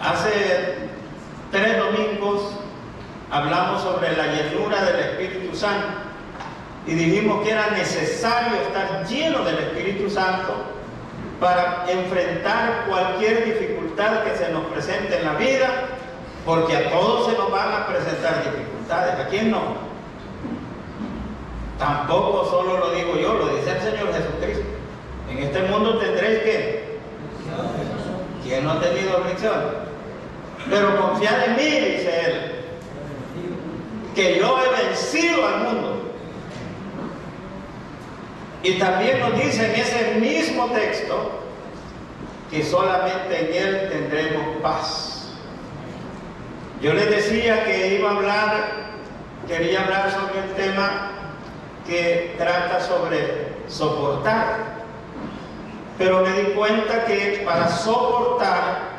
Hace 3 domingos hablamos sobre la llenura del Espíritu Santo y dijimos que era necesario estar lleno del Espíritu Santo para enfrentar cualquier dificultad que se nos presente en la vida, porque a todos se nos van a presentar dificultades. ¿A quién no? Tampoco solo lo digo yo, lo dice el Señor Jesucristo. En este mundo tendréis que... ¿Quién no ha tenido aflicción? Pero confiad en mí, dice Él, que yo he vencido al mundo. Y también nos dice en ese mismo texto que solamente en Él tendremos paz. Yo les decía que quería hablar sobre el tema que trata sobre soportar, pero me di cuenta que para soportar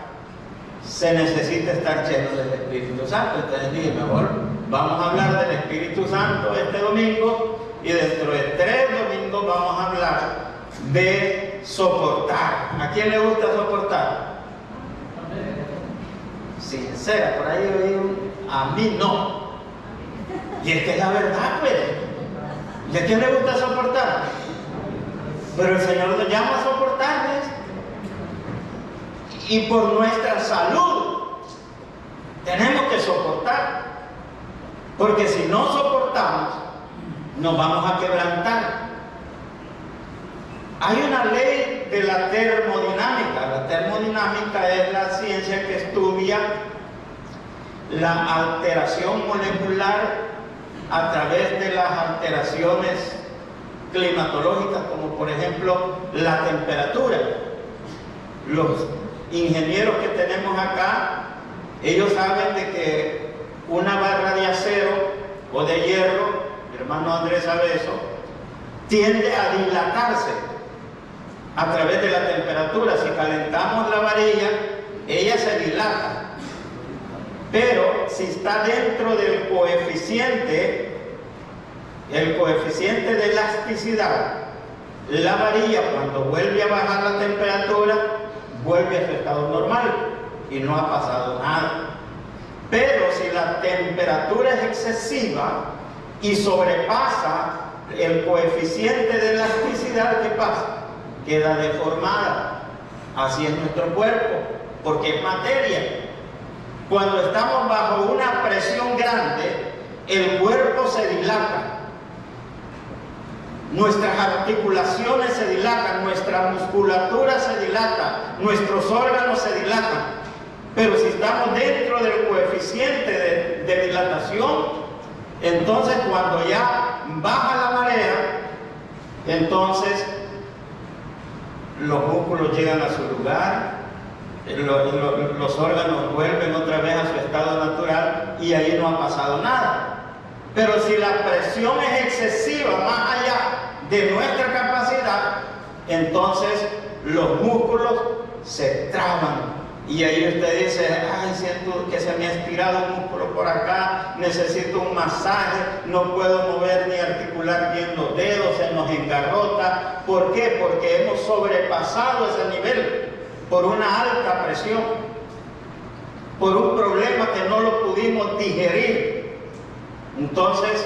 se necesita estar lleno del Espíritu Santo. Entonces dije, mejor vamos a hablar del Espíritu Santo este domingo, y dentro de 3 domingos vamos a hablar de soportar. ¿A quién le gusta soportar? Sincera, por ahí oí a mí no. Y es que es la verdad, pues. ¿Y a quién le gusta soportar? Pero el Señor nos llama a soportarles. Y por nuestra salud tenemos que soportar, porque si no soportamos nos vamos a quebrantar. Hay una ley de la termodinámica. La termodinámica es la ciencia que estudia la alteración molecular a través de las alteraciones climatológicas, como por ejemplo la temperatura. Los ingenieros que tenemos acá, ellos saben de que una barra de acero o de hierro, mi hermano Andrés sabe eso, tiende a dilatarse a través de la temperatura. Si calentamos la varilla, ella se dilata. Pero si está dentro del coeficiente, el coeficiente de elasticidad, la varilla cuando vuelve a bajar la temperatura, vuelve a su estado normal y no ha pasado nada. Pero si la temperatura es excesiva y sobrepasa el coeficiente de elasticidad, ¿qué pasa? Queda deformada. Así es nuestro cuerpo, porque es materia. Cuando estamos bajo una presión grande, el cuerpo se dilata. Nuestras articulaciones se dilatan, nuestra musculatura se dilata, nuestros órganos se dilatan. Pero si estamos dentro del coeficiente de dilatación, entonces cuando ya baja la marea, entonces los músculos llegan a su lugar, los órganos vuelven otra vez a su estado natural y ahí no ha pasado nada. Pero si la presión es excesiva, más allá de nuestra capacidad, entonces los músculos se traban. Y ahí usted dice, ay, siento que se me ha estirado un músculo por acá, necesito un masaje, no puedo mover ni articular bien los dedos, se nos engarrota. ¿Por qué? Porque hemos sobrepasado ese nivel por una alta presión, por un problema que no lo pudimos digerir. Entonces,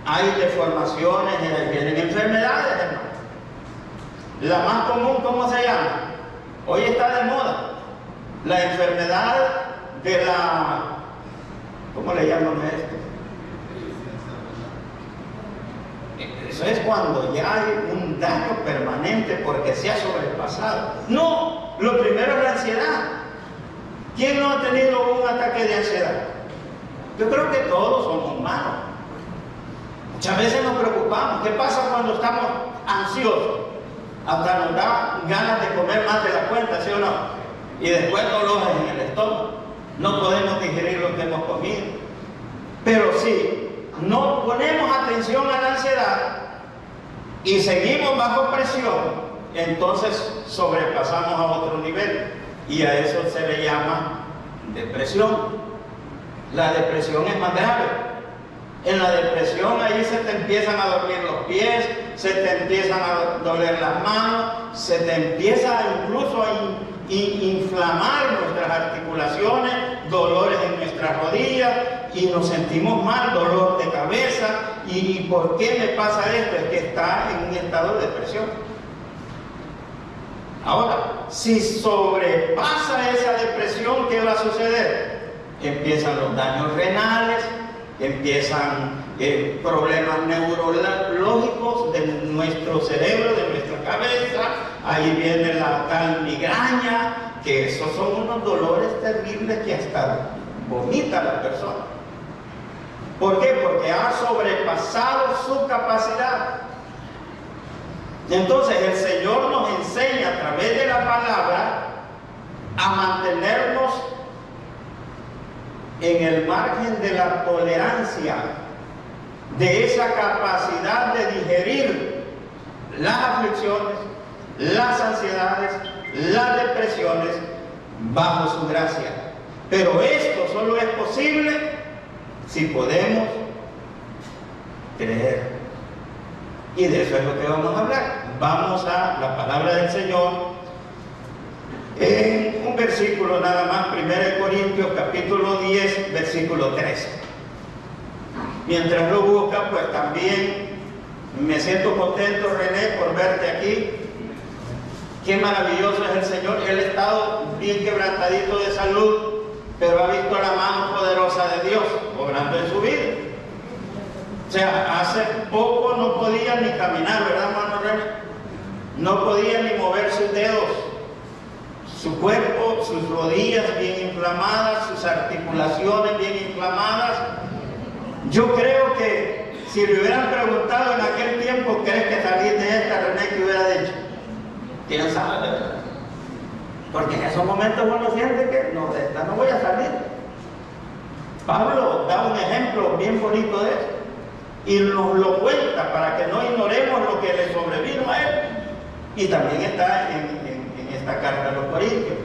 hay deformaciones, vienen enfermedades, hermano. La más común, ¿cómo se llama? Hoy está de moda. La enfermedad de la... ¿Cómo le llaman a esto? Eso es cuando ya hay un daño permanente porque se ha sobrepasado. No, lo primero es la ansiedad. ¿Quién no ha tenido un ataque de ansiedad? Yo creo que todos somos humanos. Muchas veces nos preocupamos. ¿Qué pasa cuando estamos ansiosos? Hasta nos da ganas de comer más de la cuenta, ¿sí o no? Y después dolores en el estómago. No podemos digerir lo que hemos comido. Pero si no ponemos atención a la ansiedad y seguimos bajo presión, entonces sobrepasamos a otro nivel. Y a eso se le llama depresión. La depresión es más grave. En la depresión ahí se te empiezan a dormir los pies, se te empiezan a doler las manos, se te empieza incluso inflamar nuestras articulaciones, dolores en nuestras rodillas y nos sentimos mal, dolor de cabeza. ¿Y por qué me pasa esto? Es que está en un estado de depresión. Ahora, si sobrepasa esa depresión, ¿qué va a suceder? Empiezan los daños renales, empiezan problemas neurológicos de nuestro cerebro, de nuestra cabeza. Ahí viene la tal migraña, que esos son unos dolores terribles que hasta vomita la persona. ¿Por qué? Porque ha sobrepasado su capacidad. Entonces el Señor nos enseña a través de la palabra a mantenernos en el margen de la tolerancia, de esa capacidad de digerir las aflicciones, las ansiedades, las depresiones bajo su gracia. Pero esto solo es posible si podemos creer. Y de eso es lo que vamos a hablar. Vamos a la palabra del Señor en un versículo nada más, 1 Corintios capítulo 10, versículo 13. Mientras lo buscan, pues también me siento contento, René, por verte aquí. Qué maravilloso es el Señor. Él ha estado bien quebrantadito de salud, pero ha visto la mano poderosa de Dios obrando en su vida. O sea, hace poco no podía ni caminar, ¿verdad, hermano René? No podía ni mover sus dedos, su cuerpo, sus rodillas bien inflamadas, sus articulaciones bien inflamadas. Yo creo que si le hubieran preguntado en aquel tiempo, ¿crees que salir de esta, René, que hubiera dicho? ¿Quién sabe? Porque en esos momentos uno siente que no, de esta no voy a salir. Pablo da un ejemplo bien bonito de eso y nos lo cuenta para que no ignoremos lo que le sobrevino a él. Y también está en esta carta a los Corintios.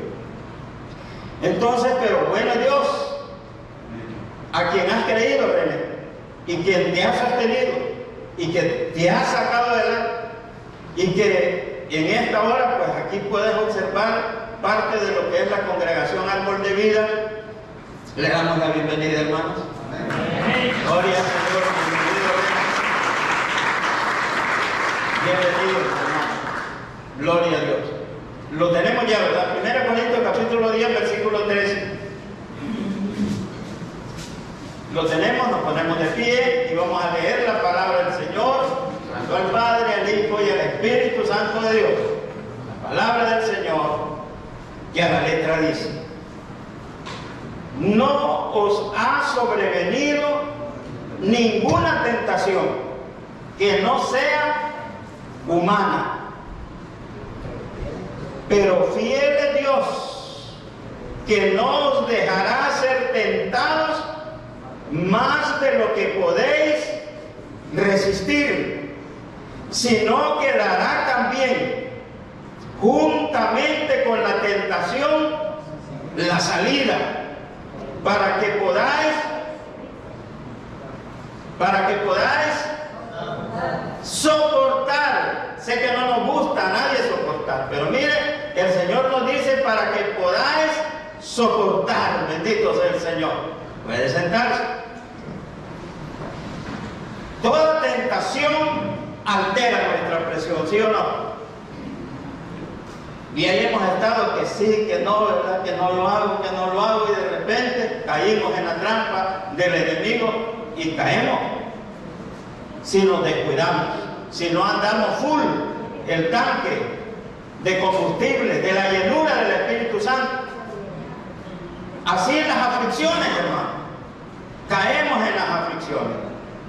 Entonces, pero bueno Dios, a quien has creído, René, y quien te ha sostenido, y que te ha sacado adelante, y que en esta hora, pues aquí puedes observar parte de lo que es la congregación Árbol de Vida. Le damos la bienvenida, hermanos. Amén. Gloria al Señor. Bienvenido, hermanos. Gloria a Dios. Lo tenemos ya, ¿verdad? 1 Corintios capítulo 10, versículo 13. Lo tenemos, nos ponemos de pie y vamos a leer la palabra del Señor, santo al Padre, al Hijo y al Espíritu Santo de Dios. La palabra del Señor, que a la letra dice: no os ha sobrevenido ninguna tentación que no sea humana, pero fiel es Dios, que no os dejará ser tentados más de lo que podéis resistir, sino que dará también juntamente con la tentación la salida, para que podáis soportar. Sé que no nos gusta a nadie soportar, pero mire, el Señor nos dice para que podáis soportar. Bendito sea el Señor. Puede sentarse. Toda tentación altera nuestra presión, ¿sí o no? Y ahí hemos estado que sí, que no, ¿verdad? Que no lo hago, y de repente caímos en la trampa del enemigo y caemos si nos descuidamos, si no andamos full el tanque de combustible, de la llenura del Espíritu Santo. Así en las aflicciones, hermano, caemos en las aflicciones,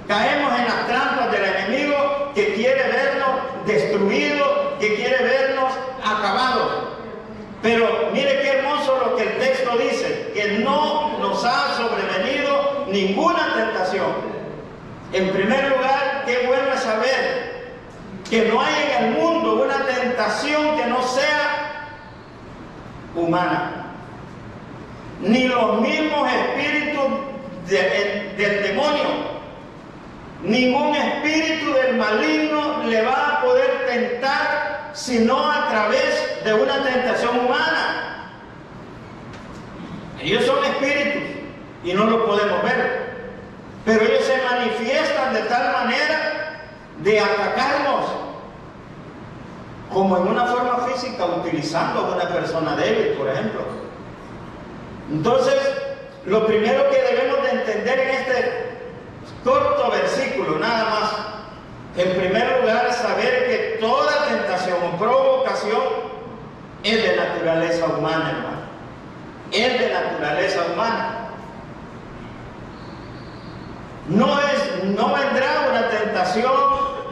caemos en las trampas del enemigo que quiere vernos destruidos, que quiere vernos acabados. Pero mire qué hermoso lo que el texto dice, que no nos ha sobrevenido ninguna tentación. En primer lugar, qué bueno es saber que no hay en el mundo una tentación que no sea humana. Ni los mismos espíritus del demonio, ningún espíritu del maligno le va a poder tentar sino a través de una tentación humana. Ellos son espíritus y no los podemos ver, pero ellos se manifiestan de tal manera de atacarnos, como en una forma física, utilizando a una persona débil, por ejemplo. Entonces, lo primero que debemos de entender en este corto versículo, nada más, en primer lugar, saber que toda tentación o provocación es de naturaleza humana, hermano. Es de naturaleza humana. No vendrá una tentación,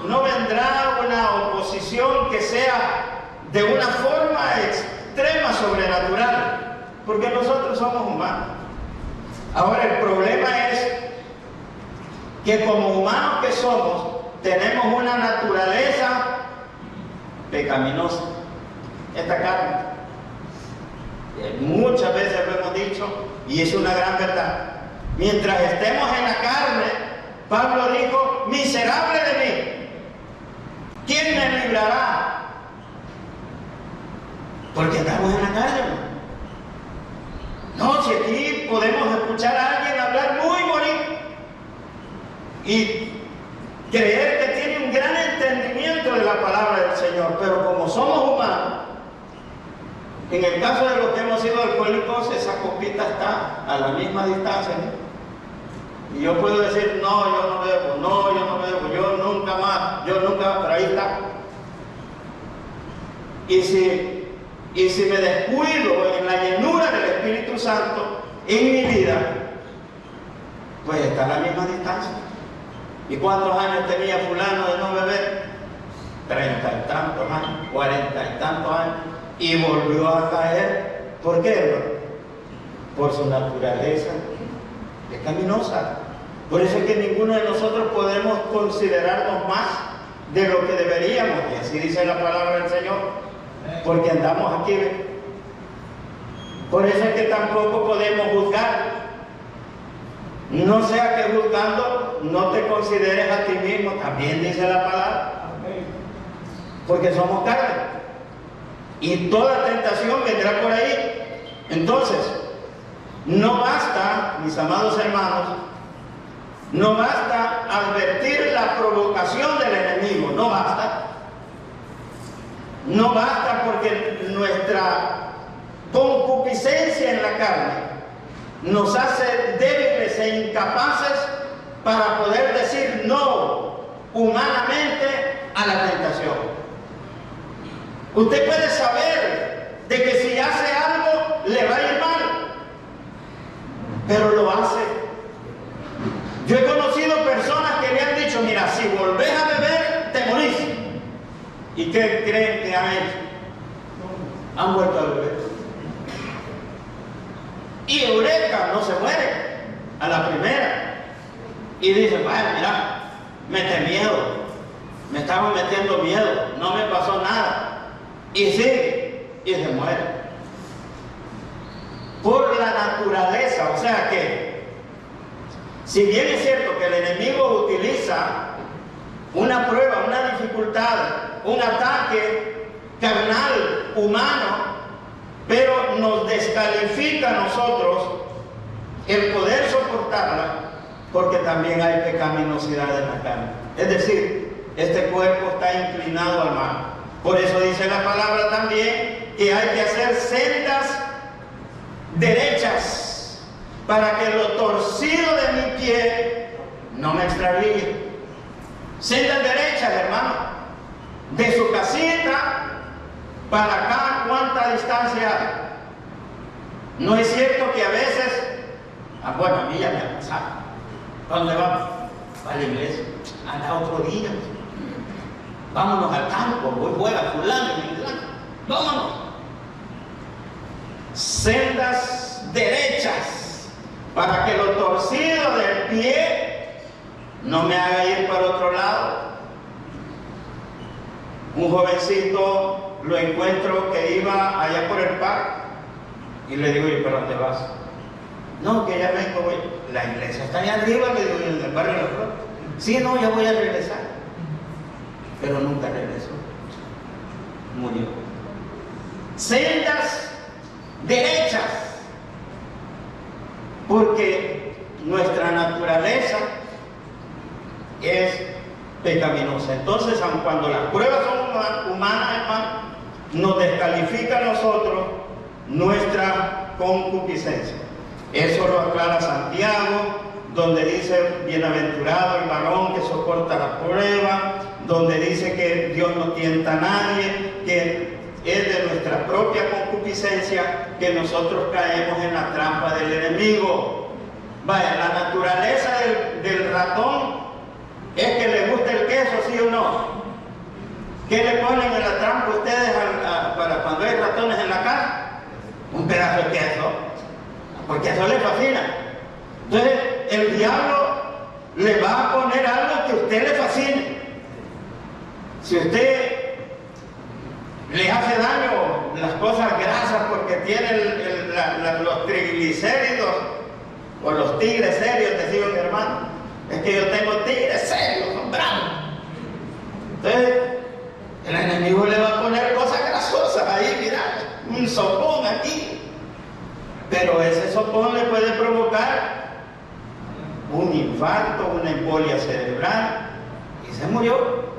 no vendrá una oposición que sea de una forma extrema sobrenatural, porque nosotros somos humanos. Ahora, el problema es que como humanos que somos, tenemos una naturaleza pecaminosa, esta carne. Muchas veces lo hemos dicho y es una gran verdad. Mientras estemos en la carne, Pablo dijo: miserable de mí, ¿quién me librará? Porque estamos en la carne. No, si aquí podemos escuchar a alguien hablar muy bonito y creer que tiene un gran entendimiento de la palabra del Señor, pero como somos humanos, en el caso de los que hemos sido alcohólicos, esa copita está a la misma distancia, ¿no? Y yo puedo decir: no, yo no bebo, no, yo no bebo, yo nunca más, yo nunca, pero ahí está. Y si me descuido en la llenura del Espíritu Santo en mi vida, pues está a la misma distancia. ¿Y cuántos años tenía fulano de no beber? 30 y tantos años, 40 y tantos años, y volvió a caer. ¿Por qué, hermano? Por su naturaleza pecaminosa. Por eso es que ninguno de nosotros podemos considerarnos más de lo que deberíamos, y así dice la palabra del Señor, porque andamos aquí. Por eso es que tampoco podemos juzgar. No sea que juzgando no te consideres a ti mismo, también dice la palabra, porque somos carne y toda tentación vendrá por ahí. Entonces, no basta, mis amados hermanos, no basta advertir la provocación del enemigo, no basta. No basta, porque nuestra concupiscencia en la carne nos hace débiles e incapaces para poder decir no humanamente a la tentación. Usted puede saber de que si hace algo le va a ir mal, pero lo hace. Yo he conocido personas que me han dicho: mira, si volvés a beber, te morís. ¿Y qué creen que han hecho? Han vuelto a beber. Y eureka, no se muere a la primera. Y dice: vaya, mira, mete miedo, me estaba metiendo miedo, no me pasó nada. Y sigue, y se muere. Por la naturaleza, o sea que, si bien es cierto que el enemigo utiliza una prueba, una dificultad, un ataque carnal, humano, pero nos descalifica a nosotros el poder soportarla, porque también hay pecaminosidad en la carne. Es decir, este cuerpo está inclinado al mal. Por eso dice la palabra también que hay que hacer sendas derechas para que lo torcido de mi pie no me extravíe. Sendas derechas, hermano, de su casita para acá, ¿cuánta distancia hay? No es cierto que a veces, bueno, a mí ya me ha pasado. ¿Dónde vamos? A la iglesia. Anda otro día. Vámonos al campo, voy fuera, fulano, vámonos. Sendas derechas para que lo torcido del pie no me haga ir para otro lado. Un jovencito lo encuentro que iba allá por el parque y le digo: ¿y para dónde vas? No, que ya vengo, voy. La iglesia está allá arriba, le digo, en el barrio de la Flor. Sí, no, ya voy a regresar. Pero nunca regresó. Murió. Sendas derechas porque nuestra naturaleza es pecaminosa. Entonces, aun cuando las pruebas son humanas, hermano, nos descalifica a nosotros nuestra concupiscencia. Eso lo aclara Santiago, donde dice: bienaventurado el varón que soporta la prueba, donde dice que Dios no tienta a nadie, que es de nuestra propia concupiscencia que nosotros caemos en la trampa del enemigo. Vaya, la naturaleza del ratón es que le gusta el queso, ¿sí o no? ¿Qué le ponen en la trampa ustedes para cuando hay ratones en la casa? Un pedazo de queso, porque eso le fascina. Entonces, el diablo le va a poner algo que a usted le fascine. Si usted le hace daño las cosas grasas porque tiene los triglicéridos o los tigres serios, decía mi hermano. Es que yo tengo tigres serios, son bravos. Entonces, el enemigo le va a poner cosas grasosas ahí, mira, un sopón aquí. Pero ese sopón le puede provocar un infarto, una embolia cerebral, y se murió.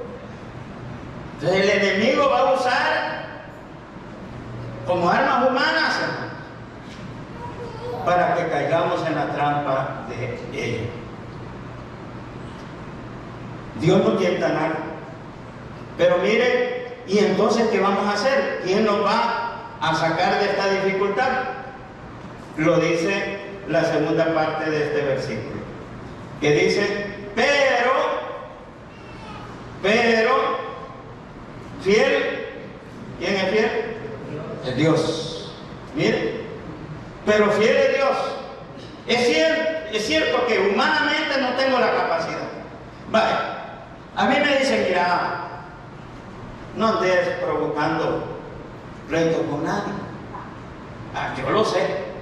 Entonces el enemigo va a usar como armas humanas para que caigamos en la trampa de ellos. Dios no tienta a nadie. Pero mire, ¿y entonces qué vamos a hacer? ¿Quién nos va a sacar de esta dificultad? Lo dice la segunda parte de este versículo, que dice: pero, fiel. ¿Quién es fiel? Es Dios. Mire, pero fiel es Dios. Es cierto que humanamente no tengo la capacidad. Vale, a mí me dicen: mira, no andes provocando pleito con nadie. Yo lo sé.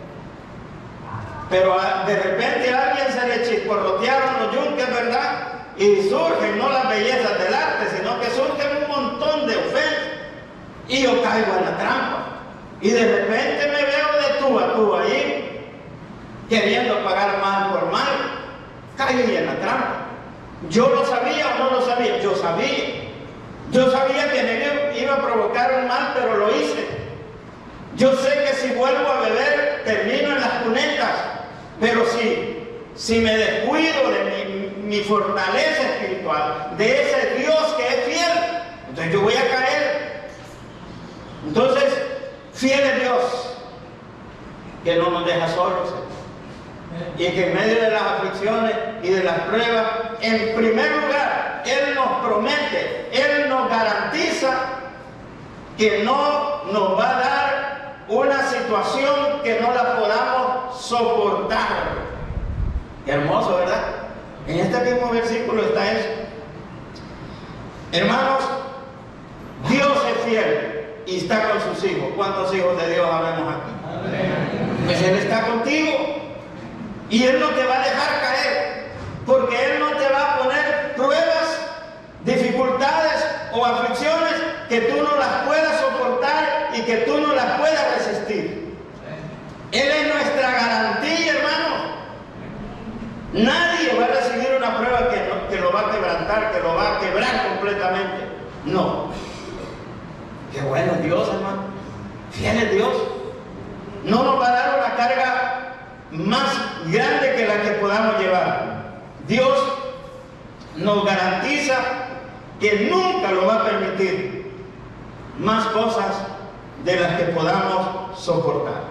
Pero de repente a alguien se le chisporrotearon los yunques, ¿verdad? Y surgen no las bellezas del arte, sino que surgen un montón de ofensas. Y yo caigo en la trampa. Y de repente me veo de tú a tú ahí, queriendo pagar mal por mal. Caí en la trampa. ¿Yo lo sabía o no lo sabía? Yo sabía. Yo sabía que me iba a provocar un mal, pero lo hice. Yo sé que si vuelvo a beber, termino en las cunetas. Pero si me descuido de mi fortaleza espiritual, de ese Dios que es fiel, entonces yo voy a caer. Entonces, fiel es Dios, que no nos deja solos, y que en medio de las aflicciones y de las pruebas, en primer lugar, Él nos promete, Él nos garantiza que no nos va a dar una situación que no la podamos soportar. Qué hermoso, ¿verdad? En este mismo versículo está eso. Hermanos, Dios es fiel y está con sus hijos. ¿Cuántos hijos de Dios habemos aquí? Amén. Pues Él está contigo y Él no te va a dejar caer, porque Él no te va a poner pruebas, dificultades o aflicciones que tú no las puedas soportar y que tú no las puedas resistir. Él es nuestra garantía, hermano. Nadie va a recibir una prueba que lo va a quebrantar, que lo va a quebrar completamente. No. Qué bueno es Dios, hermano. Fiel es Dios. No nos va a dar una carga más grande que la que podamos llevar. Dios nos garantiza que nunca lo va a permitir más cosas de las que podamos soportar.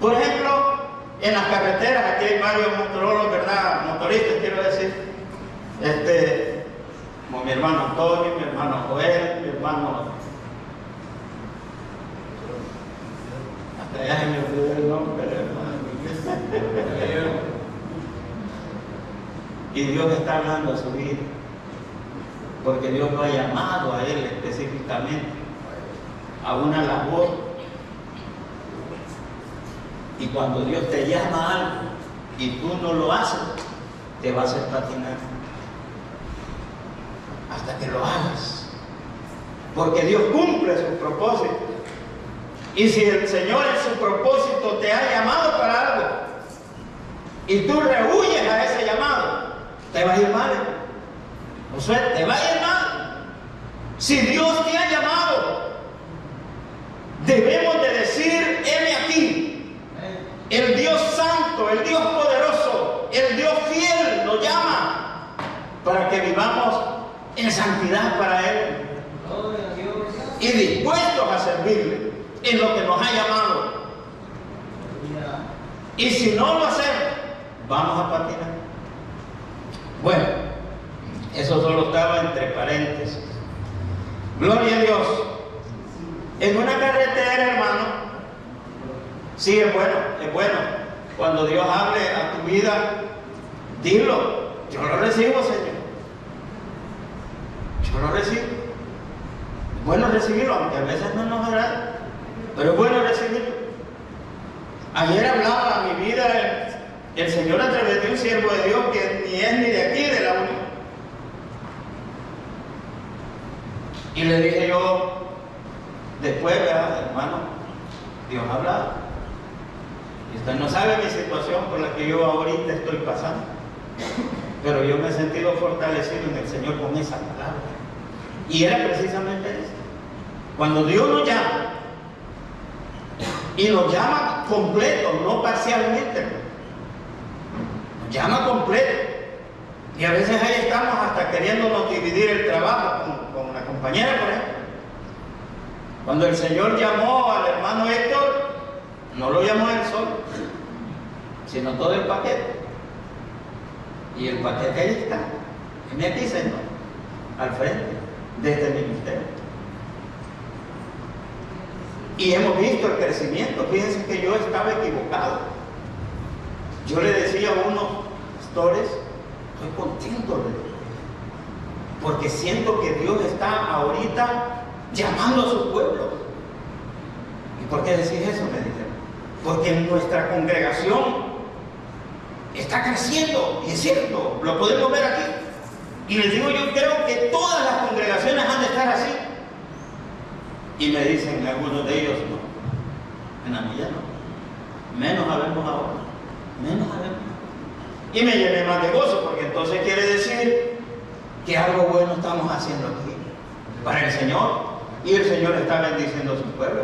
Por ejemplo, en las carreteras, aquí hay varios motorólogos, ¿verdad? Motoristas, quiero decir. Como mi hermano Antonio, mi hermano Joel, mi hermano... Hasta ya se me olvidó el nombre, hermano. Y Dios está hablando a su vida, porque Dios lo ha llamado a él específicamente a una labor. Y cuando Dios te llama a algo y tú no lo haces, te va a hacer patinar hasta que lo hagas, porque Dios cumple sus propósitos. Y si el Señor en su propósito te ha llamado para algo, y tú rehuyes a ese llamado, te va a ir mal. Josué, te va a ir mal. Si Dios te ha llamado, debemos de decir: heme aquí. El Dios santo, el Dios poderoso, el Dios fiel nos llama para que vivamos en santidad para Él y dispuestos a servirle en lo que nos ha llamado. Y si no lo hacemos, vamos a patinar. Bueno, eso solo estaba entre paréntesis. Gloria a Dios. En una carretera, hermano, sí es bueno, es bueno. Cuando Dios hable a tu vida, dilo: yo lo recibo, Señor. Yo lo recibo. Es bueno recibirlo, aunque a veces no nos agrada, pero es bueno recibirlo. Ayer hablaba a mi vida el Señor a través de un siervo de Dios que ni es ni de aquí, de la unión. Y le dije yo, después, ¿verdad, hermano? Dios ha hablado. Y usted no sabe mi situación por la que yo ahorita estoy pasando. Pero yo me he sentido fortalecido en el Señor con esa palabra. Y era precisamente eso. Cuando Dios nos llama, y nos llama completo, no parcialmente, nos llama completo. Y a veces ahí estamos hasta queriéndonos dividir el trabajo con una compañera, por ejemplo. Cuando el Señor llamó al hermano Héctor, no lo llamó él solo, sino todo el paquete. Y el paquete ahí está. Y me aquí, Señor, al frente de este ministerio. Y hemos visto el crecimiento. Fíjense que yo estaba equivocado. Yo le decía a unos pastores: estoy contento, porque siento que Dios está ahorita llamando a su pueblo. ¿Y por qué decís eso? Me dijeron: porque nuestra congregación está creciendo, y es cierto, lo podemos ver aquí. Y les digo, yo creo que todas las congregaciones han de estar así. Y me dicen algunos de ellos: no, en la mía no, menos sabemos ahora, menos sabemos. Y me llené más de gozo, porque entonces quiere decir que algo bueno estamos haciendo aquí para el Señor, y el Señor está bendiciendo a su pueblo,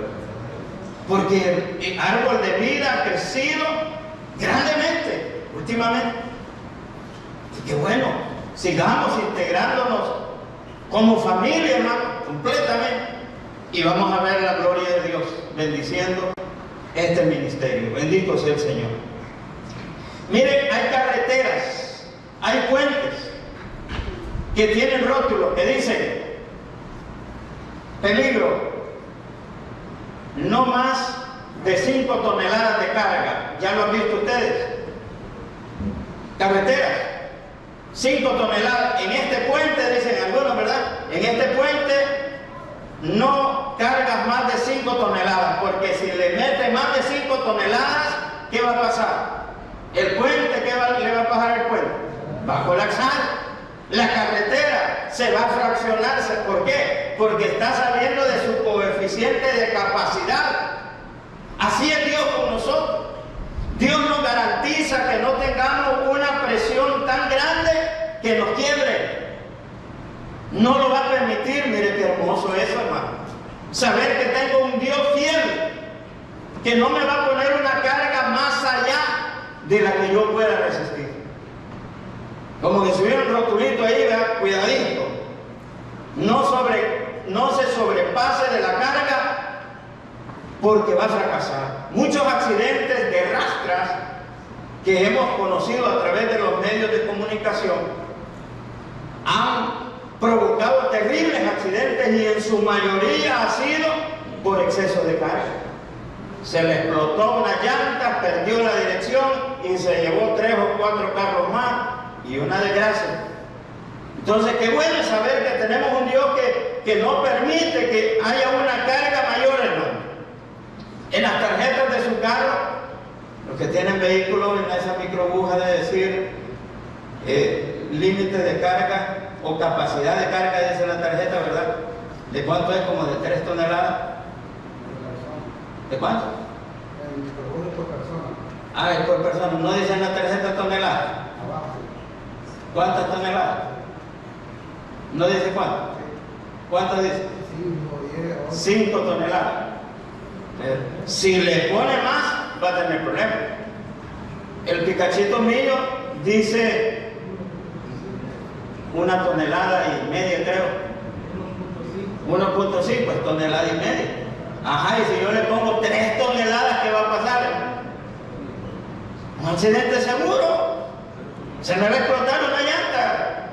porque el árbol de vida ha crecido grandemente últimamente. Y que bueno, sigamos integrándonos como familia, hermano, completamente, y vamos a ver la gloria de Dios bendiciendo este ministerio. Bendito sea el Señor. Miren, hay carreteras, hay puentes que tienen rótulos que dicen: peligro, no más de 5 toneladas de carga. ¿Ya lo han visto ustedes? Carreteras, 5 toneladas. En este puente, dicen algunos, ¿verdad? En este puente no cargas más de 5 toneladas, porque si le metes más de 5 toneladas, ¿qué va a pasar? El puente, ¿qué le va a pasar al puente? Va a colapsar. La carretera se va a fraccionarse. ¿Por qué? Porque está saliendo de su coeficiente de capacidad. Así es Dios con nosotros. Dios nos garantiza que no tengamos una presión tan grande que nos quiebre. No lo va a permitir. Mire qué hermoso eso, hermano. Saber que tengo un Dios fiel, que no me va a poner una carga más allá de la que yo pueda resistir. Como que si hubiera un rotulito ahí, ¿verdad? Cuidadito. No se sobrepase de la carga, porque va a fracasar. Muchos accidentes de rastras que hemos conocido a través de los medios de comunicación han provocado terribles accidentes, y en su mayoría ha sido por exceso de carga. Se le explotó una llanta, perdió la dirección y se llevó 3 o 4 carros más, y una desgracia. Entonces, qué bueno saber que tenemos un Dios que no permite que haya una carga mayor, hermano. En las tarjetas de su carro, los que tienen vehículos, en esa microbuja de decir límite de carga o capacidad de carga, dice la tarjeta, ¿verdad? ¿De cuánto es? Como de 3 toneladas. ¿De cuánto? El microbús por persona. A ver, por persona, no dice en la tarjeta toneladas. ¿Cuántas toneladas? No dice cuánto. ¿Cuántas dice? 5 toneladas. Si le pone más, va a tener problemas. El picachito mío dice 1,5 toneladas, creo. 1,5, pues tonelada y media. Ajá, y si yo le pongo 3 toneladas, ¿qué va a pasar? Un accidente seguro. Se me va a explotar una llanta.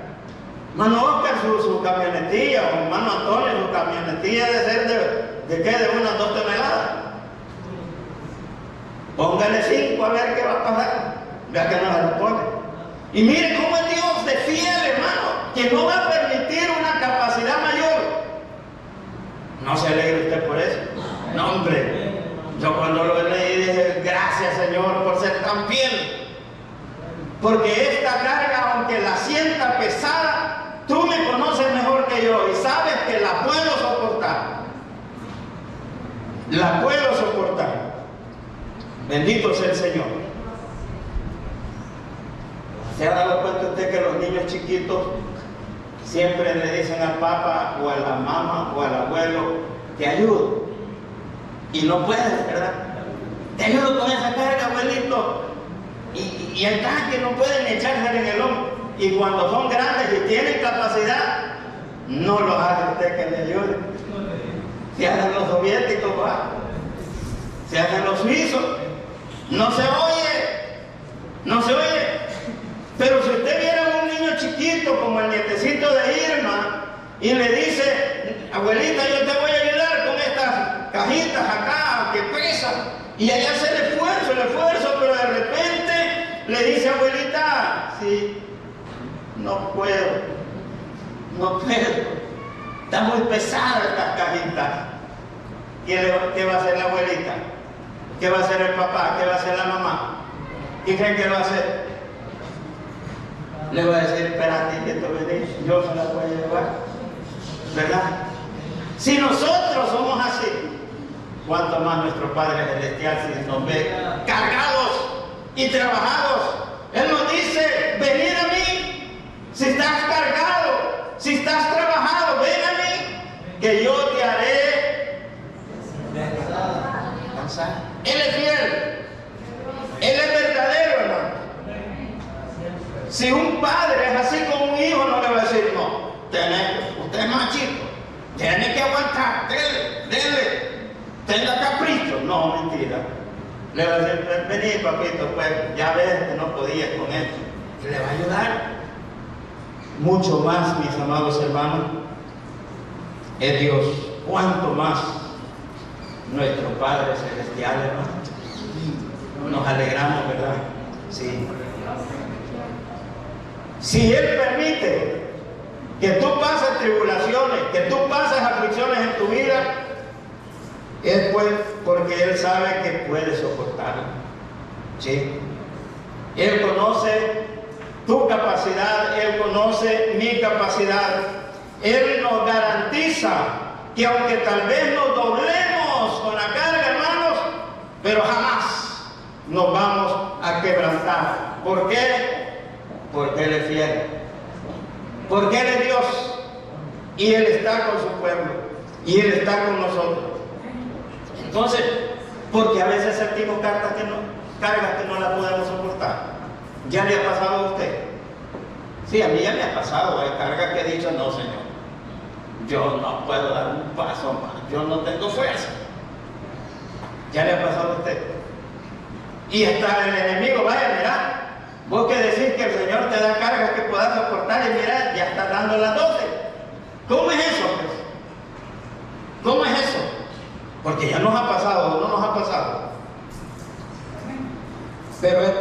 Mano Oscar, su camionetilla, o Mano Antonio, su camionetilla debe ser ¿de qué? De unas 2 toneladas. Póngale 5 a ver qué va a pasar. Vea que no se lo pone. Y mire cómo es Dios de fiel, hermano, que no va a permitir una capacidad mayor. No se alegre usted por eso. No, hombre. Yo cuando lo leí dije, gracias Señor por ser tan fiel. Porque esta carga, aunque la sienta pesada, tú me conoces mejor que yo y sabes que la puedo soportar. La puedo soportar. Bendito sea el Señor. ¿Se ha dado cuenta usted que los niños chiquitos siempre le dicen al papá o a la mamá o al abuelo, te ayudo? Y no pueden, ¿verdad? Te ayudo con esa carga, abuelito. Y el tanque no pueden echarse en el hombro. Y cuando son grandes y tienen capacidad, no los hace usted que le ayude. Se hacen los soviéticos, ¿va? Se hacen los suizos. No se oye. No se oye. Pero si usted viera a un niño chiquito como el nietecito de Irma y le dice, abuelita, yo te voy a ayudar con estas cajitas acá que pesan, y allá hace el esfuerzo, pero de repente le dice, abuelita, sí, no puedo, está muy pesada estas cajitas. ¿Qué va a hacer la abuelita? ¿Qué va a hacer el papá? ¿Qué va a hacer la mamá? ¿Qué creen que va a hacer? Le voy a decir, espérate, que te venís, yo se la voy a llevar, ¿verdad? Si nosotros somos así, cuánto más nuestro Padre Celestial, si nos ve cargados y trabajados. Él nos dice, venid a mí, si estás cargado, si estás trabajado, ven a mí, que yo te haré descansar. Él es fiel, Él es verdadero, hermano. Si un padre es así con un hijo, no le va a decir, no, usted es más chico, tiene que aguantar, dele, tenga capricho. No, mentira. Le va a decir, vení papito, pues ya ves que no podías con esto. Le va a ayudar. Mucho más, mis amados hermanos, es Dios. Cuánto más nuestro Padre Celestial, hermano. Nos alegramos, ¿verdad? Sí. Si Él permite que tú pases tribulaciones, que tú pases aflicciones en tu vida, es pues porque Él sabe que puedes soportarlo. ¿Sí? Él conoce tu capacidad, Él conoce mi capacidad. Él nos garantiza que aunque tal vez nos doblemos con la carga, hermanos, pero jamás nos vamos a quebrantar. ¿Por qué? Porque Él es fiel, porque Él es Dios y Él está con su pueblo y Él está con nosotros. Entonces, porque a veces sentimos cargas que no las podemos soportar. ¿Ya le ha pasado a usted? Sí, a mí ya me ha pasado. Hay cargas que he dicho, no Señor, yo no puedo dar un paso más, yo no tengo fuerza. ¿Ya le ha pasado a usted? Y está el enemigo, vaya, mirá. Vos que decís que el Señor te da cargas que puedas soportar y mira, ya está dando las 12. ¿Cómo es eso, pues? ¿Cómo es eso? Porque ya nos ha pasado, ¿o no nos ha pasado? Pero es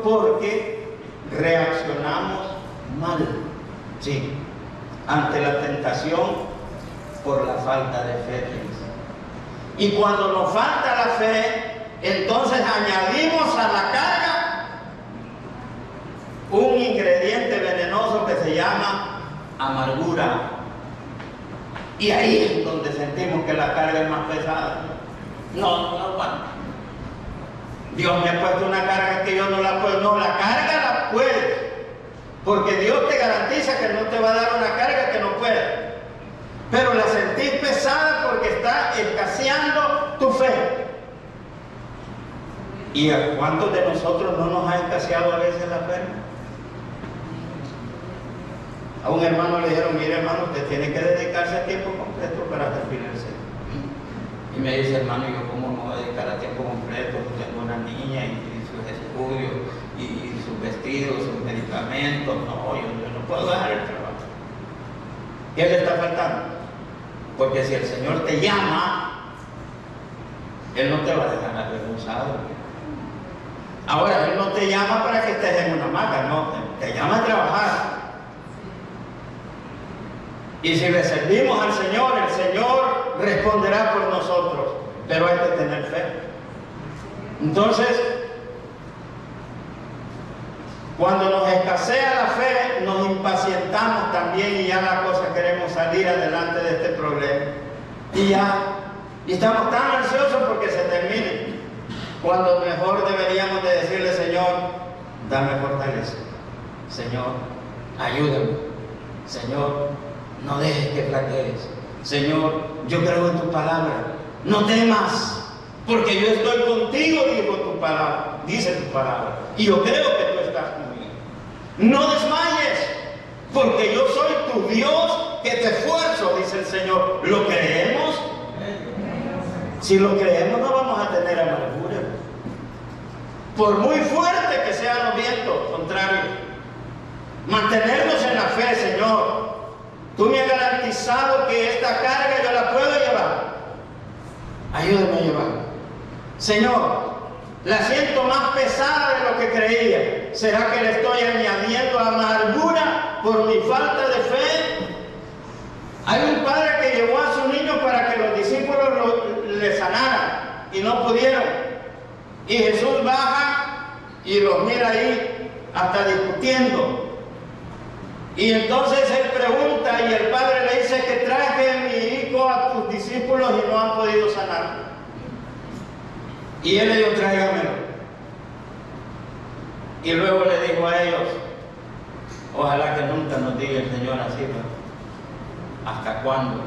porque reaccionamos mal, sí, ante la tentación por la falta de fe. Y cuando nos falta la fe, entonces añadimos a la carga un ingrediente venenoso que se llama amargura. Y ahí es donde sentimos que la carga es más pesada. No aguanta. Dios me ha puesto una carga que yo no la puedo. No, la carga la puedes. Porque Dios te garantiza que no te va a dar una carga que no puedas. Pero la sentís pesada porque está escaseando tu fe. ¿Y a cuántos de nosotros no nos ha escaseado a veces la fe? A un hermano le dijeron, mire hermano, usted tiene que dedicarse a tiempo completo para servirse. Y me dice, hermano, ¿yo cómo me voy a dedicar a tiempo completo? Tengo una niña y sus estudios, y sus vestidos, sus medicamentos. No, yo no puedo dejar el trabajo. ¿Qué le está faltando? Porque si el Señor te llama, Él no te va a dejar avergonzado. Ahora, Él no te llama para que estés en una hamaca, no, te llama a trabajar. Y si le servimos al Señor, el Señor responderá por nosotros. Pero hay que tener fe. Entonces, cuando nos escasea la fe, nos impacientamos también y ya la cosa queremos salir adelante de este problema. Y estamos tan ansiosos porque se termine. Cuando mejor deberíamos de decirle, Señor, dame fortaleza. Señor, ayúdame. Señor, no dejes que flaquees. Señor, yo creo en tu palabra. No temas, porque yo estoy contigo, dijo tu palabra, dice tu palabra. Y yo creo que tú estás conmigo. No desmayes, porque yo soy tu Dios que te esfuerzo, dice el Señor. ¿Lo creemos? Si lo creemos, no vamos a tener amargura. Por muy fuerte que sean los vientos contrarios, mantenernos en la fe, Señor. Tú me has garantizado que esta carga yo la puedo llevar. Ayúdame a llevarla. Señor, la siento más pesada de lo que creía. ¿Será que le estoy añadiendo amargura por mi falta de fe? Hay un padre que llevó a su niño para que los discípulos le sanaran y no pudieron. Y Jesús baja y los mira ahí hasta discutiendo. Y entonces él pregunta y el padre le dice que traje mi hijo a tus discípulos y no han podido sanarlo. Y él le dijo, tráigamelo. Y luego le dijo a ellos, ojalá que nunca nos diga el Señor así, ¿no? ¿Hasta cuándo?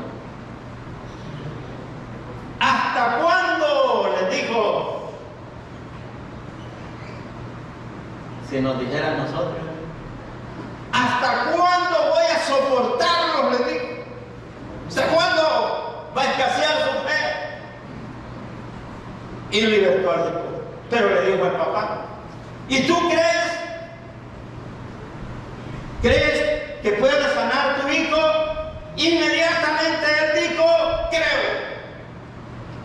¿Hasta cuándo? Les dijo. Si nos dijera a nosotros, ¿hasta cuándo voy a soportarlos? Le digo. ¿Hasta cuándo va a escasear su fe? Y libertó al después. Pero le dijo al papá, ¿y tú crees? ¿Crees que puedes sanar tu hijo? Inmediatamente él dijo, creo.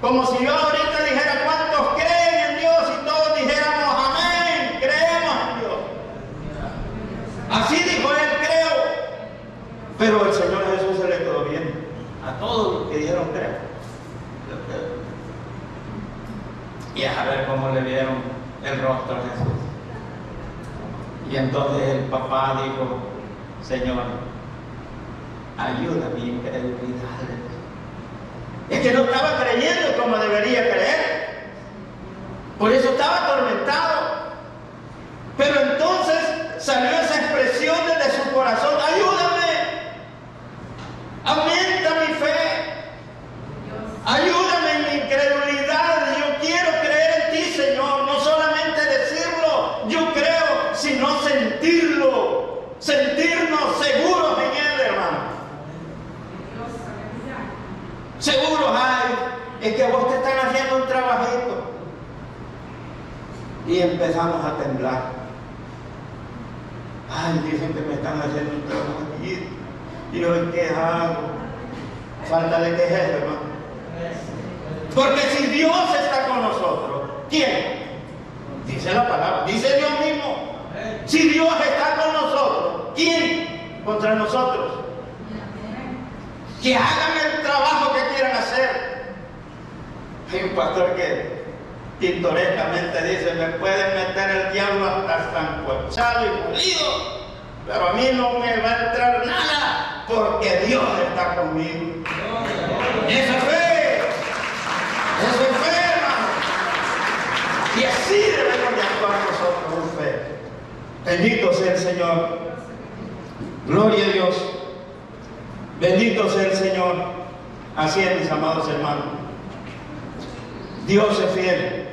Como si yo ahorita dijera, ¿cuántos creen en Dios? Y todos dijéramos, amén, creemos en Dios. Así dijo él, creo. Pero el Señor Jesús se le quedó bien a todos los que dijeron creo. Y a ver cómo le vieron el rostro a Jesús. Y entonces el papá dijo, Señor, ayuda a mi incredulidad. Es que no estaba creyendo como debería creer. Por eso estaba atormentado. Pero entonces salió esa expresión desde su corazón, ayúdame, aumenta mi fe, ayúdame en mi incredulidad, yo quiero creer en ti, Señor, no solamente decirlo, yo creo, sino sentirlo, sentirnos seguros en Él, hermano. Seguros, ay, es que vos te están haciendo un trabajito. Y empezamos a temblar. Ay, dicen que me están haciendo un trabajito. Y hoy, ¿qué hago? Falta de qué es eso, hermano. Porque si Dios está con nosotros, ¿quién? Dice la palabra, dice Dios mismo. Si Dios está con nosotros, ¿quién contra nosotros? Que hagan el trabajo que quieran hacer. Hay un pastor que pintorescamente dice, me pueden meter el diablo hasta sancochado y molido, pero a mí no me va a entrar nada, porque Dios está conmigo. Eso es fe, hermano. Y así Bendito sea el Señor. Gloria a Dios. Bendito sea el Señor. Así es, mis amados hermanos. Dios es fiel.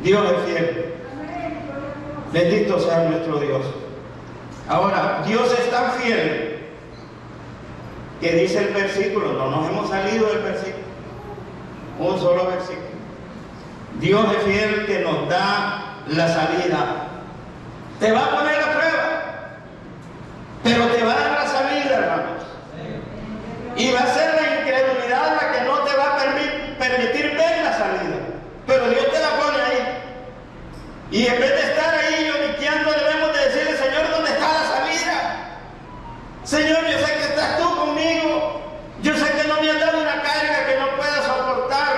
Dios es fiel. Bendito sea nuestro Dios. Ahora, Dios es tan fiel que dice el versículo, no nos hemos salido del versículo, un solo versículo. Dios es fiel que nos da la salida. Te va a poner a prueba, pero te va a dar la salida, hermanos. Y va a ser la incredulidad la que no te va a permitir ver la salida. Pero Dios te la pone ahí. Y en vez de estar ahí lloriqueando, debemos de decirle: Señor, ¿dónde está la salida? Señor, yo sé que estás tú conmigo. Yo sé que no me has dado una carga que no pueda soportar,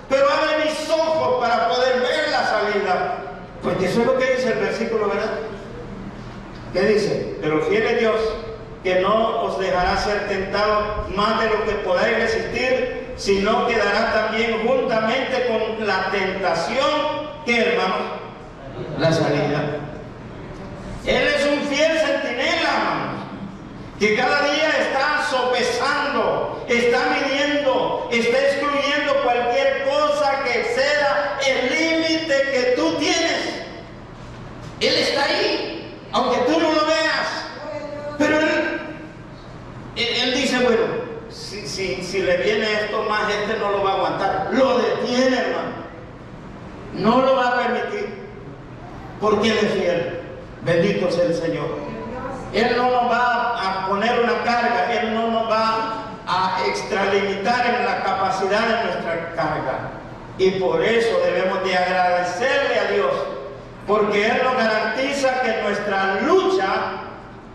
pero abre mis ojos para poder ver la salida. Porque eso es lo que dice el versículo, ¿verdad? ¿Qué dice? Pero fiel es Dios, que no os dejará ser tentados más de lo que podáis resistir, sino que dará también juntamente con la tentación, ¿qué, hermanos? La salida. Él es un fiel centinela, hermanos, que cada día está sopesando, está midiendo, está excluyendo cualquier cosa que exceda el límite que tú tienes. Él está ahí, aunque tú no lo veas. Pero él dice: bueno, si le viene esto más, este no lo va a aguantar. Lo detiene, hermano. No lo va a permitir, porque Él es fiel. Bendito sea el Señor. Él no nos va a poner una carga, Él no nos va a extralimitar en la capacidad de nuestra carga. Y por eso debemos de agradecerle a Dios, porque Él nos garantiza que nuestra lucha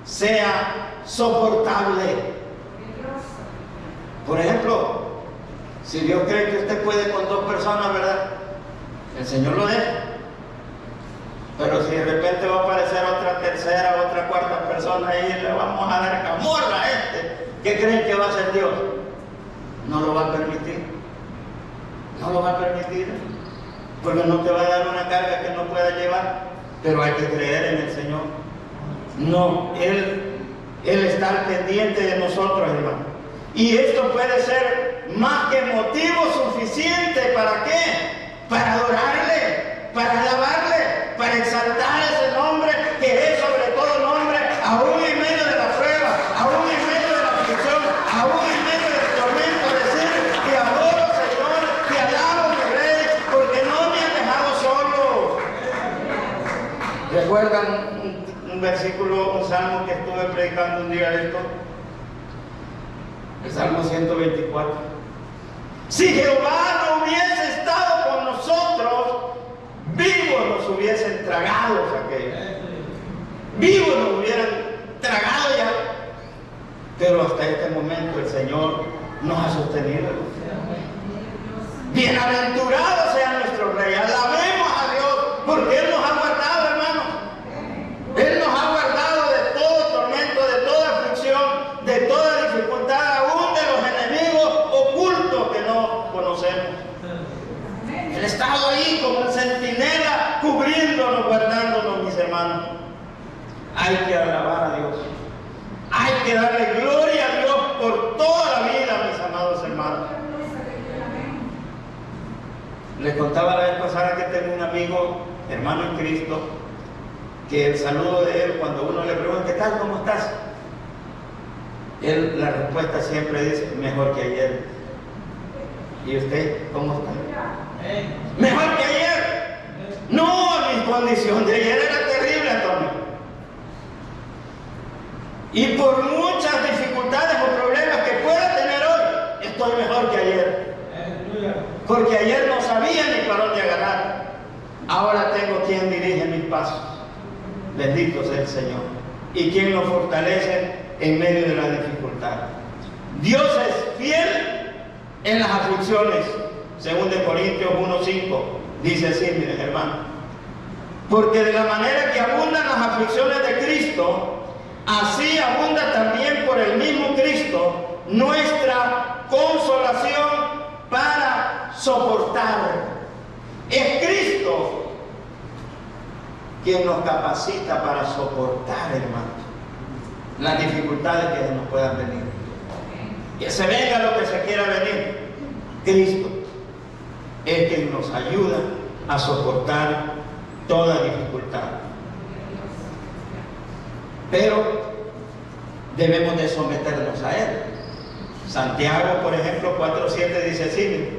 sea soportable. Por ejemplo, si Dios cree que usted puede con 2 personas, ¿verdad? El Señor lo deja. Pero si de repente va a aparecer otra tercera, otra cuarta persona y le vamos a dar camorra a este, ¿qué creen que va a hacer Dios? No lo va a permitir. No lo va a permitir. Porque no te va a dar una carga que no pueda llevar. Pero hay que creer en el Señor. No, Él está al pendiente de nosotros, hermano. Y esto puede ser más que motivo suficiente. ¿Para qué? Para adorarle, para alabarle, para exaltar ese nombre que es sobre todo nombre, aún en medio de la prueba, aún en medio de la aflicción, aún en medio del tormento. Decir: te adoro, Señor, te alabo, mi Rey, porque no me has dejado solo. ¿Recuerdan un versículo, un salmo que estuve predicando un día de esto? El Salmo 124. Si Jehová no hubiese estado con nosotros, vivos nos hubiesen tragado aquellos. Vivos nos hubieran tragado ya. Pero hasta este momento el Señor nos ha sostenido. Bienaventurado sea nuestro Rey. Alabemos a Dios, porque Él nos ha guardado, hermanos. Él nos ha guardado de todo tormento, de toda aflicción, de toda dificultad, aún de los enemigos ocultos que no conocemos. Él ha estado ahí como un centinela, cubriéndonos, guardándonos, mis hermanos. Hay que alabar a Dios. Hay que darle gloria a Dios por toda la vida, mis amados hermanos. Les contaba la vez pasada que tengo un amigo, hermano en Cristo, que el saludo de él, cuando uno le pregunta: ¿qué tal? ¿Cómo estás? Él, la respuesta siempre dice: mejor que ayer. ¿Y usted cómo está? Mejor que ayer. No, mi condición de ayer era terrible, Antonio. Y por muchas dificultades o problemas que pueda tener hoy, estoy mejor que ayer. Porque ayer no sabía ni para dónde agarrar. Ahora tengo quien dirige mis pasos. Bendito sea el Señor. Y quien nos fortalece en medio de la dificultad. Dios es fiel en las aflicciones. Según de Corintios 1:5 dice así, miren, hermano: porque de la manera que abundan las aflicciones de Cristo, así abunda también por el mismo Cristo nuestra consolación para soportar. Es Cristo quien nos capacita para soportar, hermanos, las dificultades que nos puedan venir. Que se venga lo que se quiera venir. Cristo es quien nos ayuda a soportar toda dificultad. Pero debemos de someternos a Él. Santiago, por ejemplo, 4:7 dice así: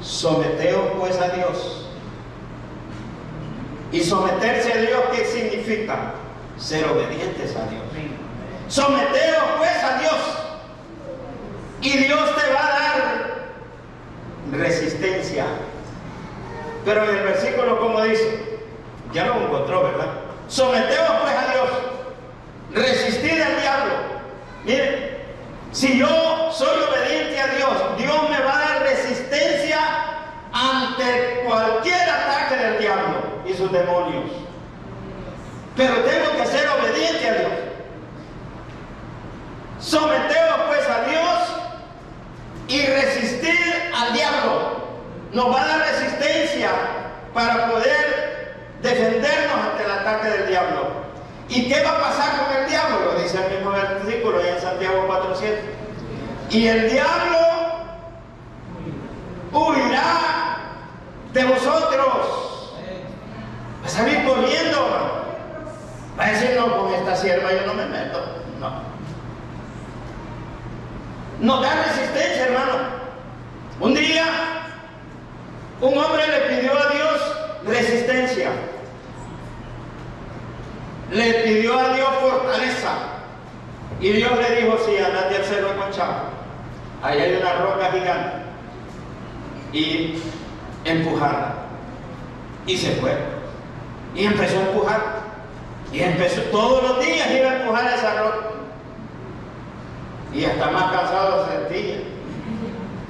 someteos pues a Dios. Y someterse a Dios, ¿qué significa? Ser obedientes a Dios. Someteos pues a Dios, y Dios te va a dar resistencia. Pero en el versículo, como dice, ya lo encontró, ¿verdad? Someteos pues a Dios, resistid al diablo. Miren, si yo soy obediente a Dios, Dios me va a dar resistencia ante cualquier ataque del diablo y sus demonios. Pero tengo que ser obediente a Dios. Someteos pues a Dios y resistir al diablo. Nos va a dar resistencia para poder defendernos ante el ataque del diablo. ¿Y qué va a pasar con el diablo? Lo dice el mismo versículo en Santiago 4:7. Y el diablo huirá de vosotros. Va a salir corriendo. Va a decir: no, con esta sierva yo no me meto. No. Nos da resistencia, hermano. Un día, un hombre le pidió a Dios resistencia. Le pidió a Dios fortaleza. Y Dios le dijo: sí, andate al cerro de Conchavo. Ahí hay una roca gigante. Y empujarla. Y se fue. Y empezó a empujar. Y empezó, todos los días iba a empujar esa roca. Y hasta más cansado se sentía.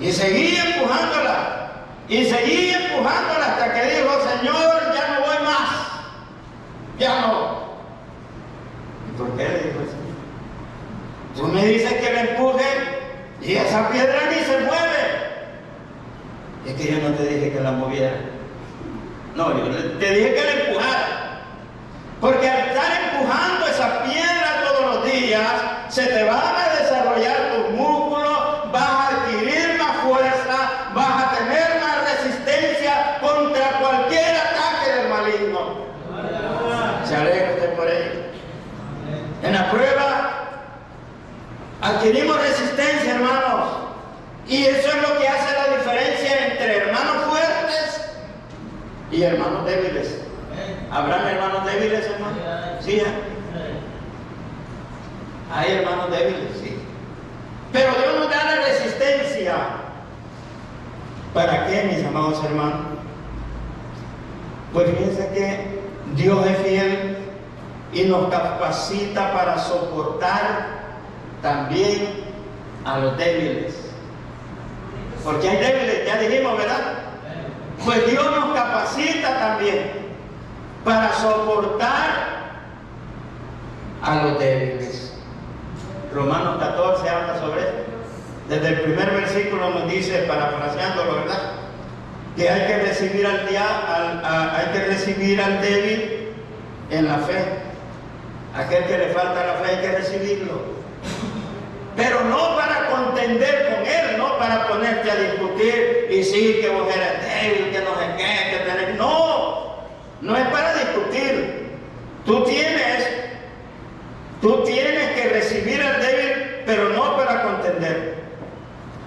Y seguía empujándola. Y seguía empujándola hasta que dijo: Señor, ya no voy más. Ya no. ¿Y por qué dijo eso? Tú me dices que le empuje y esa piedra ni se mueve. Es que yo no te dije que la moviera. No, yo te dije que la empujara. Porque al estar empujando esa piedra todos los días, se te van a desarrollar tus músculos, vas a adquirir más fuerza, vas a tener más resistencia contra cualquier ataque del maligno. Se alegra usted por ello. En la prueba adquirimos resistencia, hermanos. Y eso es lo que hace la diferencia entre hermanos fuertes y hermanos débiles. ¿Habrán hermanos débiles, hermano? Sí, ¿eh? Hay hermanos débiles, sí. Pero Dios nos da la resistencia. ¿Para qué, mis amados hermanos? Pues fíjense que Dios es fiel y nos capacita para soportar también a los débiles. Porque hay débiles, ya dijimos, ¿verdad? Pues Dios nos capacita también para soportar a los débiles. Romanos 14 habla sobre esto. Desde el primer versículo nos dice, parafraseándolo, ¿verdad?, que hay que recibir al débil en la fe. Aquel que le falta la fe hay que recibirlo. Pero no para contender con él, no para ponerte a discutir y sí, que vos eres débil, que no sé qué, que tenés. No, no es para discutir. Tú tienes que recibir al débil, pero no para contender.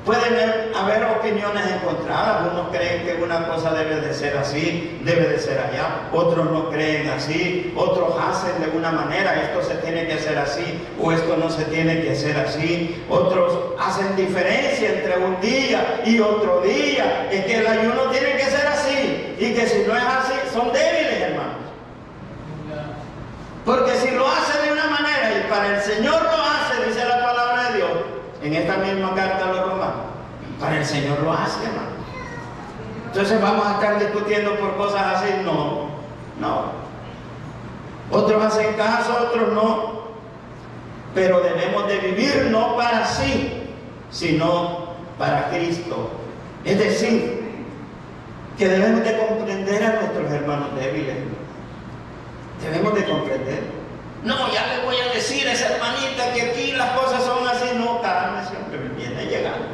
Pueden haber opiniones encontradas. Unos creen que una cosa debe de ser así, debe de ser allá. Otros no creen así. Otros hacen de una manera. Esto se tiene que hacer así o esto no se tiene que hacer así. Otros hacen diferencia entre un día y otro día. Es que el ayuno tiene que ser así. Y que si no es así, son débiles, hermanos. Porque si lo hace de una manera y para el Señor lo hace, dice la palabra de Dios, en esta misma carta a los romanos, para el Señor lo hace, hermano. Entonces vamos a estar discutiendo por cosas así. No, no. Otros hacen caso, otros no. Pero debemos de vivir no para sí, sino para Cristo. Es decir, que debemos de comprender a nuestros hermanos débiles. decir a esa hermanita que aquí las cosas son así. No, cálmese, hombre, me viene llegando.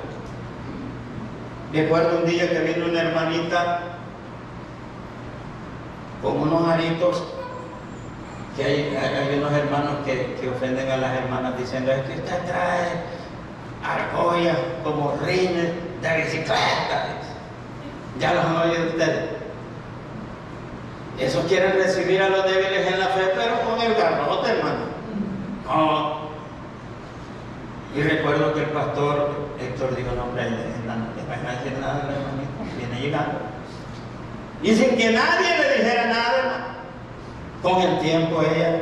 Recuerdo un día que vino una hermanita con unos aritos, que hay unos hermanos que ofenden a las hermanas diciendo: es que usted trae argollas como rines de bicicleta. Ya los han oído ustedes. Esos quieren recibir a los débiles en la fe, pero con el garrote, hermano. No. Y recuerdo que el pastor Héctor dijo: no, hombre, no va a decir nada, hermanito, viene llegando. Y sin que nadie le dijera nada, hermano, con el tiempo ella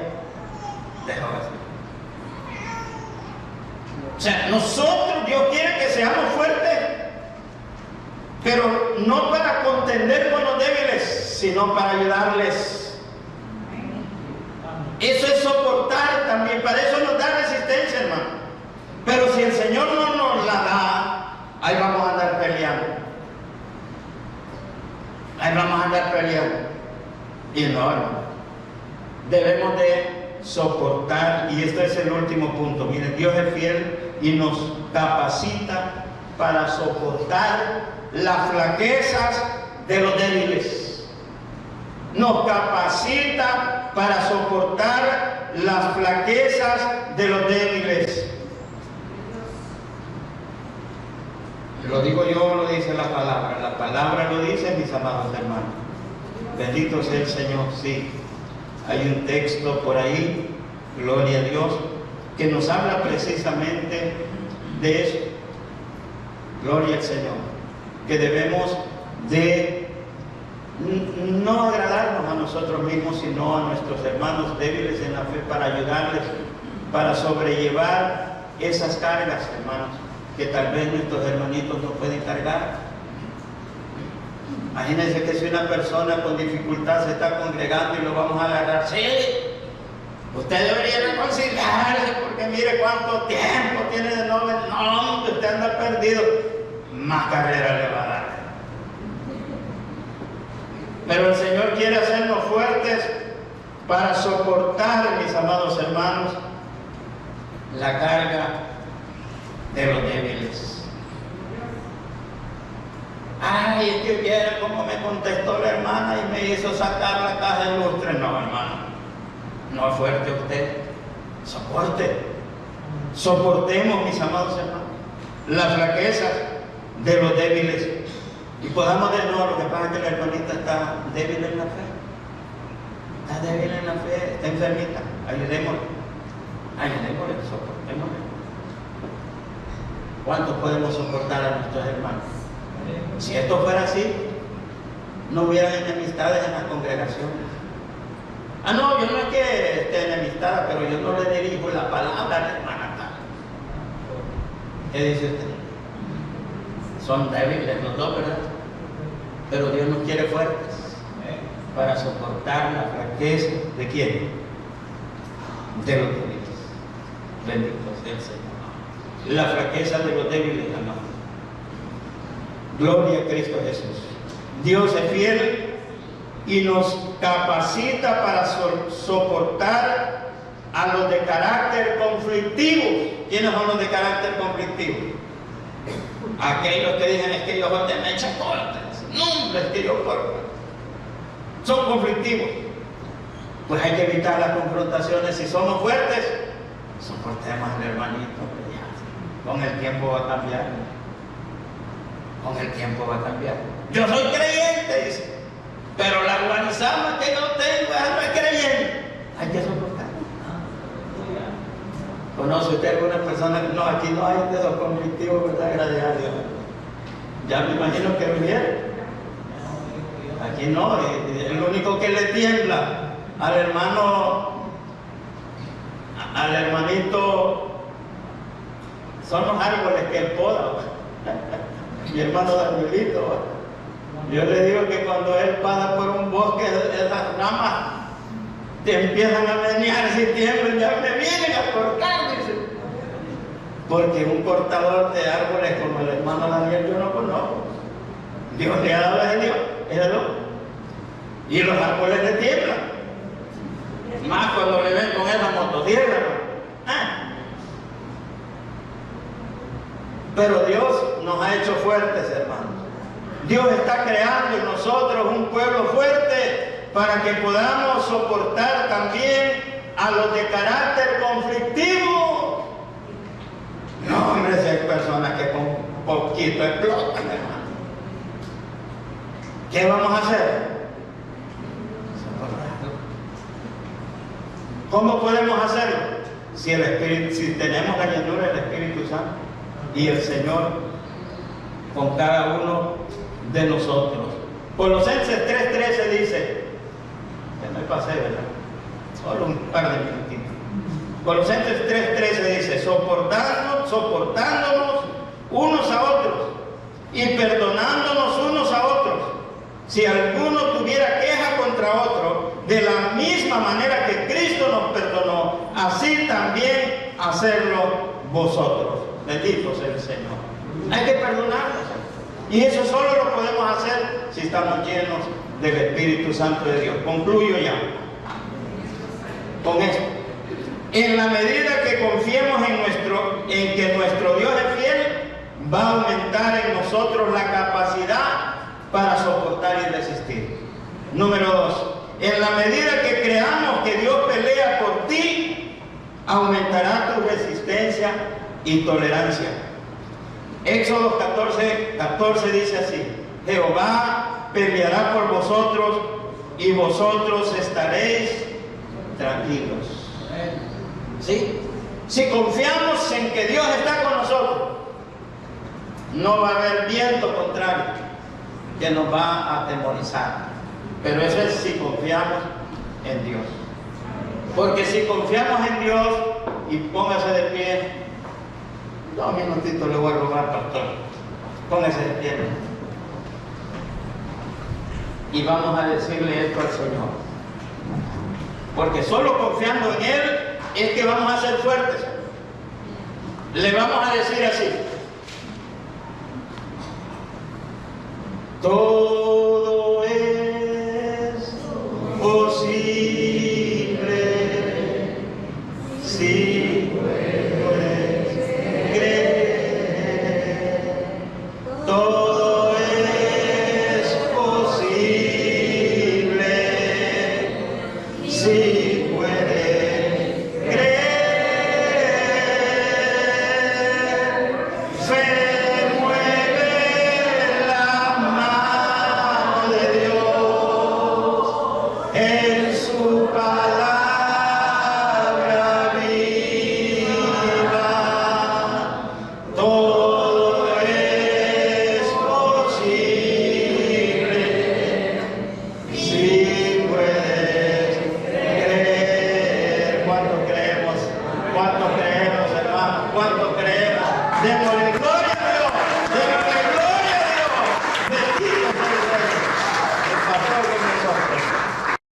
dejó así. O sea, nosotros, Dios quiere que seamos fuertes, pero no para contender con los débiles, sino para ayudarles. Eso es soportar también, para eso nos da resistencia, hermano. Pero si el Señor no nos la da, ahí vamos a andar peleando. Ahí vamos a andar peleando. Y no, hermano. Debemos de soportar, y este es el último punto. Miren, Dios es fiel y nos capacita para soportar las flaquezas de los débiles. Nos capacita para soportar las flaquezas de los débiles. Lo digo yo, lo dice la palabra lo dice, mis amados hermanos. Bendito sea el Señor. Sí, hay un texto por ahí, gloria a Dios, que nos habla precisamente de eso. Gloria al Señor, que debemos de no agradarnos a nosotros mismos, sino a nuestros hermanos débiles en la fe, para ayudarles, para sobrellevar esas cargas, hermanos, que tal vez nuestros hermanitos no pueden cargar. Imagínense que si una persona con dificultad se está congregando y lo vamos a agarrar: sí, usted debería reconciliarse porque mire cuánto tiempo tiene de no ver. No, usted anda perdido. Más carrera le va a dar. Pero el Señor quiere hacernos fuertes para soportar, mis amados hermanos, la carga de los débiles. Ay, es que viera cómo me contestó la hermana y me hizo sacar la caja de lustre. No, hermano, no es fuerte usted. Soportemos, mis amados hermanos, las flaquezas de los débiles, y podamos de nuevo. Lo que pasa es que la hermanita está débil en la fe, está enfermita. Ayudémosle, soportémosle. ¿Cuántos podemos soportar a nuestros hermanos? Si esto fuera así, no hubieran enemistades en las congregaciones. No, yo no es que esté enemistada, pero yo no le dirijo la palabra a la hermana tal. ¿Qué dice usted? Son débiles los dos, ¿verdad? Pero Dios nos quiere fuertes para soportar la flaqueza ¿de quién? De los débiles. Bendito sea el Señor. La flaqueza de los débiles, hermano. Gloria a Cristo Jesús. Dios es fiel y nos capacita para soportar a los de carácter conflictivo. ¿Quiénes son los de carácter conflictivo? Aquellos que dicen: es que yo son de mecha corta. No, es que yo corto. Son conflictivos. Pues hay que evitar las confrontaciones. Si somos fuertes, soportemos al hermanito. Con el tiempo va a cambiar. Con el tiempo va a cambiar. Yo soy creyente, dice, pero la guanizama que yo tengo, esa no es creyente. Hay que soportar. ¿Conoce usted alguna persona? No, aquí no hay de esos conflictivos, ¿verdad? Gracias a Dios. Ya me imagino que vinieron. Aquí no, el único que le tiembla al hermanito, son los árboles que él poda. Mi hermano Danielito, yo le digo que cuando él pasa por un bosque, esas ramas te empiezan a menear, si tiemblan, ya me vienen a cortar, dice. Porque un cortador de árboles como el hermano Daniel yo no conozco. Dios le ha dado ese Dios, ese don. Y los árboles le tiemblan. Más cuando le ven con esa motosierra, Pero Dios nos ha hecho fuertes, hermanos. Dios está creando en nosotros un pueblo fuerte para que podamos soportar también a los de carácter conflictivo. No, hombre, si hay personas que con poquito explotan, hermano. ¿Qué vamos a hacer? ¿Cómo podemos hacerlo? Si tenemos la llenura del Espíritu Santo y el Señor con cada uno de nosotros. Colosenses 3:13 dice, que no pasé, ¿verdad? Solo un par de minutitos. Colosenses 3:13 dice, soportándonos unos a otros y perdonándonos unos a otros. Si alguno tuviera queja contra otro, de la misma manera que Cristo nos perdonó, así también hacerlo vosotros. Bendito sea el Señor. Hay que perdonarnos. Y eso solo lo podemos hacer si estamos llenos del Espíritu Santo de Dios. Concluyo ya con esto. En la medida que confiemos en que nuestro Dios es fiel, va a aumentar en nosotros la capacidad para soportar y resistir. Número 2. En la medida que creamos que Dios pelea por ti, aumentará tu resistencia y tolerancia. Éxodo 14 dice así: Jehová peleará por vosotros y vosotros estaréis tranquilos. ¿Sí? Si confiamos en que Dios está con nosotros, no va a haber viento contrario que nos va a atemorizar. Pero eso es si confiamos en Dios. Porque si confiamos en Dios, y póngase de pie, 2 minutitos le voy a robar, pastor. Póngase de pie. Y vamos a decirle esto al Señor. Porque solo confiando en Él es que vamos a ser fuertes. Le vamos a decir así: todo es posible si puedes creer. Todo es posible si